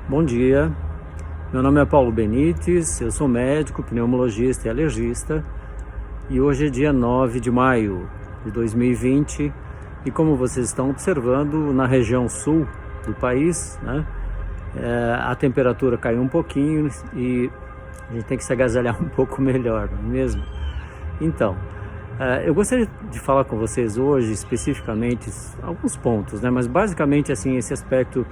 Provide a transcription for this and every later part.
Bom dia, meu nome é Paulo Benites, eu sou médico, pneumologista e alergista e hoje é dia 9 de maio de 2020 e como vocês estão observando, na região sul do país, né, a temperatura caiu um pouquinho e a gente tem que se agasalhar um pouco melhor, não é mesmo? Então, eu gostaria de falar com vocês hoje especificamente alguns pontos, né, mas basicamente assim, esse aspecto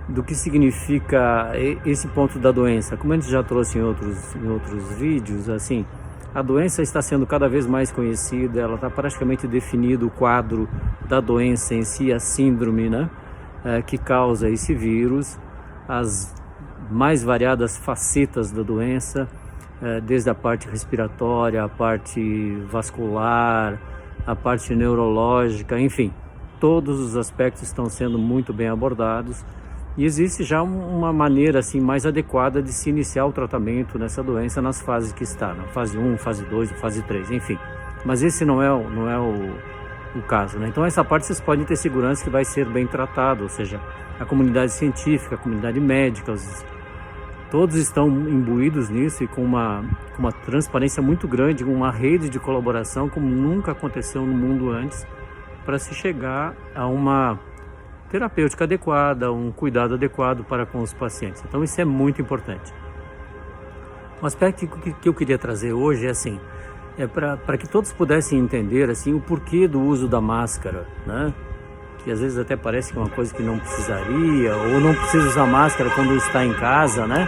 do que significa esse ponto da doença. Como a gente já trouxe em outros vídeos, assim, a doença está sendo cada vez mais conhecida, ela está praticamente definido o quadro da doença em si, a síndrome, né, que causa esse vírus, as mais variadas facetas da doença, desde a parte respiratória, a parte vascular, a parte neurológica, enfim, todos os aspectos estão sendo muito bem abordados. E existe já uma maneira assim mais adequada de se iniciar o tratamento nessa doença nas fases que está, na fase 1, fase 2, fase 3, enfim. Mas esse não é o caso, né? Então essa parte vocês podem ter segurança que vai ser bem tratado, ou seja, a comunidade científica, a comunidade médica, todos estão imbuídos nisso e com uma transparência muito grande, uma rede de colaboração como nunca aconteceu no mundo antes, para se chegar a uma terapêutica adequada, um cuidado adequado para com os pacientes. Então isso é muito importante. Um aspecto que eu queria trazer hoje é assim, para que todos pudessem entender assim o porquê do uso da máscara, né? Que às vezes até parece que é uma coisa que não precisaria, ou não precisa usar máscara quando está em casa, né?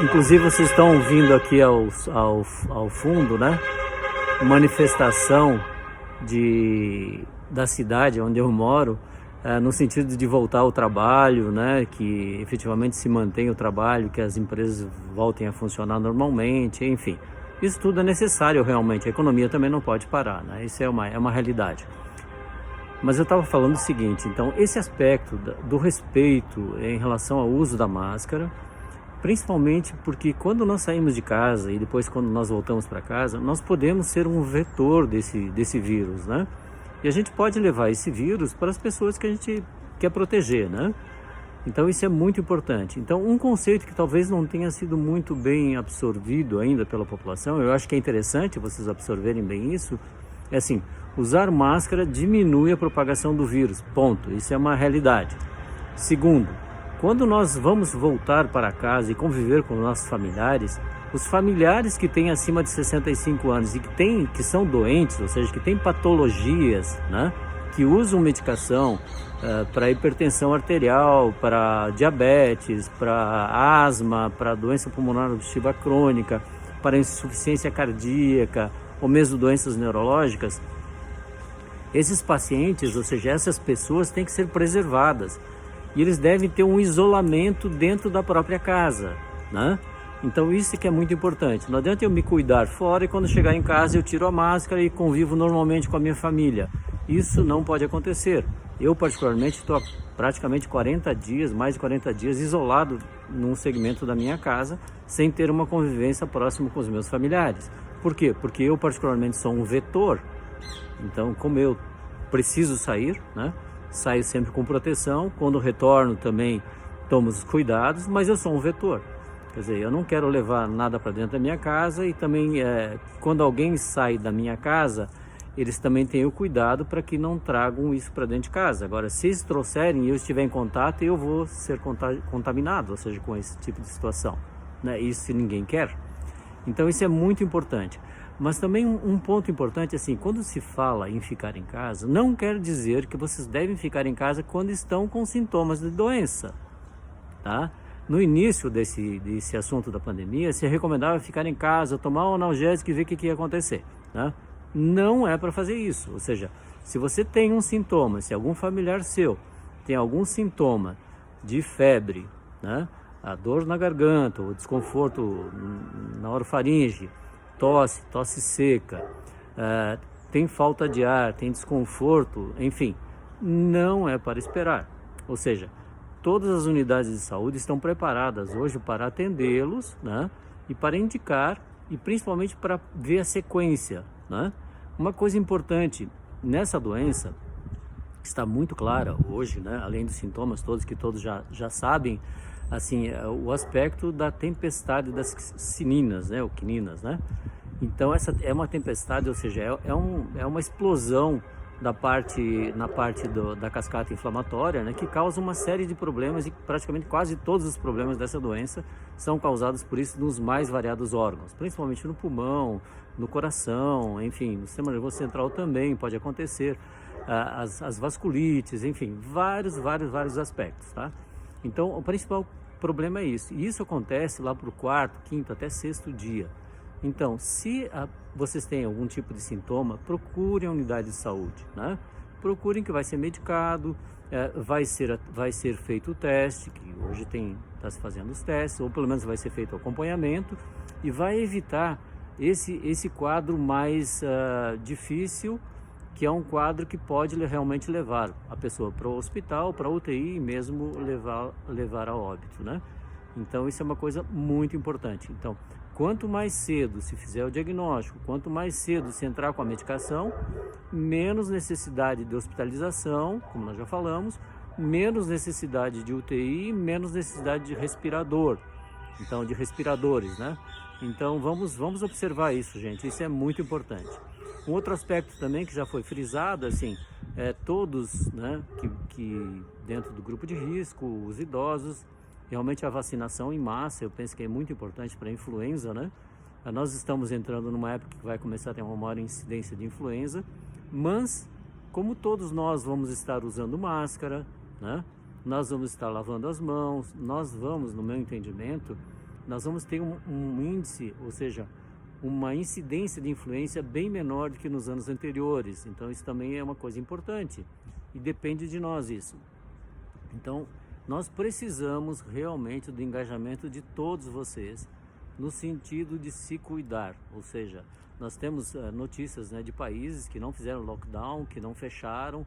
Inclusive vocês estão ouvindo aqui ao fundo, né? Manifestação da cidade onde eu moro, no sentido de voltar ao trabalho, né, que efetivamente se mantenha o trabalho, que as empresas voltem a funcionar normalmente, enfim. Isso tudo é necessário realmente, a economia também não pode parar, né? Isso é uma realidade. Mas eu estava falando o seguinte, então esse aspecto do respeito em relação ao uso da máscara, principalmente porque quando nós saímos de casa e depois quando nós voltamos para casa, nós podemos ser um vetor desse vírus, né? E a gente pode levar esse vírus para as pessoas que a gente quer proteger, né? Então isso é muito importante. Então um conceito que talvez não tenha sido muito bem absorvido ainda pela população, eu acho que é interessante vocês absorverem bem isso, é assim, usar máscara diminui a propagação do vírus, ponto, isso é uma realidade. Segundo, quando nós vamos voltar para casa e conviver com nossos familiares, os familiares que têm acima de 65 anos e que são doentes, ou seja, que têm patologias, né, que usam medicação para hipertensão arterial, para diabetes, para asma, para doença pulmonar obstrutiva crônica, para insuficiência cardíaca ou mesmo doenças neurológicas, esses pacientes, ou seja, essas pessoas têm que ser preservadas e eles devem ter um isolamento dentro da própria casa, né? Então isso que é muito importante. Não adianta eu me cuidar fora e quando chegar em casa eu tiro a máscara e convivo normalmente com a minha família. Isso não pode acontecer. Eu particularmente estou há praticamente 40 dias, mais de 40 dias, isolado num segmento da minha casa, sem ter uma convivência próxima com os meus familiares. Por quê? Porque eu particularmente sou um vetor. Então, como eu preciso sair, né? Saio sempre com proteção. Quando retorno também tomo os cuidados, mas eu sou um vetor. Quer dizer, eu não quero levar nada para dentro da minha casa e também quando alguém sai da minha casa, eles também têm o cuidado para que não tragam isso para dentro de casa. Agora, se eles trouxerem e eu estiver em contato, eu vou ser contaminado, ou seja, com esse tipo de situação, né? Isso ninguém quer. Então isso é muito importante. Mas também um ponto importante, assim, quando se fala em ficar em casa, não quer dizer que vocês devem ficar em casa quando estão com sintomas de doença, tá? No início desse assunto da pandemia, se recomendava ficar em casa, tomar um analgésico e ver o que ia acontecer, né? Não é para fazer isso. Ou seja, se você tem um sintoma, se algum familiar seu tem algum sintoma de febre, né? A dor na garganta, o desconforto na orofaringe, tosse seca, tem falta de ar, tem desconforto, enfim, não é para esperar. Ou seja, todas as unidades de saúde estão preparadas hoje para atendê-los, né? E para indicar e principalmente para ver a sequência, né? Uma coisa importante nessa doença está muito clara hoje, né? Além dos sintomas todos que todos já sabem, assim, o aspecto da tempestade das cininas, né? Ou quininas, né? Então essa é uma tempestade, ou seja, é uma explosão na parte da cascata inflamatória, né, que causa uma série de problemas, e praticamente quase todos os problemas dessa doença são causados por isso nos mais variados órgãos, principalmente no pulmão, no coração, enfim, no sistema nervoso central também pode acontecer, as vasculites, enfim, vários aspectos, tá? Então o principal problema é isso, e isso acontece lá para o quarto, quinto, até sexto dia. Então, se vocês têm algum tipo de sintoma, procurem a unidade de saúde, né? Procurem, que vai ser medicado, vai ser feito o teste, que hoje está se fazendo os testes, ou pelo menos vai ser feito o acompanhamento, e vai evitar esse quadro mais difícil, que é um quadro que pode realmente levar a pessoa para o hospital, para a UTI, e mesmo levar a óbito, né? Então isso é uma coisa muito importante. Então, quanto mais cedo se fizer o diagnóstico, quanto mais cedo se entrar com a medicação, menos necessidade de hospitalização, como nós já falamos, menos necessidade de UTI, menos necessidade de respirador, então de respiradores, né? Então vamos observar isso, gente, isso é muito importante. Um outro aspecto também que já foi frisado, assim, todos, né, que dentro do grupo de risco, os idosos, realmente a vacinação em massa, eu penso que é muito importante para a influenza, né? Nós estamos entrando numa época que vai começar a ter uma maior incidência de influenza, mas como todos nós vamos estar usando máscara, né? Nós vamos estar lavando as mãos, nós vamos, no meu entendimento, nós vamos ter um índice, ou seja, uma incidência de influenza bem menor do que nos anos anteriores. Então isso também é uma coisa importante e depende de nós isso. Então nós precisamos realmente do engajamento de todos vocês no sentido de se cuidar, ou seja, nós temos notícias, né, de países que não fizeram lockdown, que não fecharam,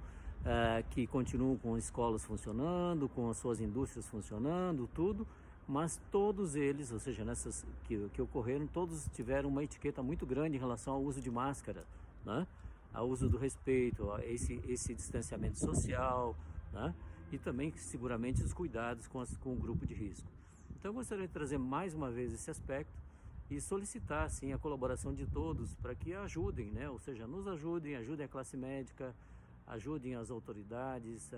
que continuam com escolas funcionando, com as suas indústrias funcionando, tudo, mas todos eles, ou seja, nessas que ocorreram, todos tiveram uma etiqueta muito grande em relação ao uso de máscara, né? Ao uso do respeito, a esse distanciamento social, né? E também seguramente os cuidados com o grupo de risco. Então eu gostaria de trazer mais uma vez esse aspecto e solicitar, assim, a colaboração de todos para que ajudem, né? Ou seja, nos ajudem a classe médica, ajudem as autoridades,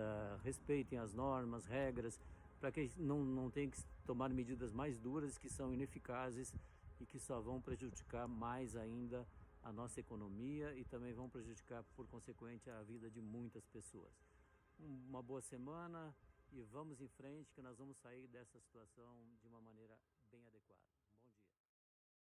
respeitem as normas, regras, para que não tenha que tomar medidas mais duras que são ineficazes e que só vão prejudicar mais ainda a nossa economia e também vão prejudicar, por consequente, a vida de muitas pessoas. Uma boa semana e vamos em frente, que nós vamos sair dessa situação de uma maneira bem adequada.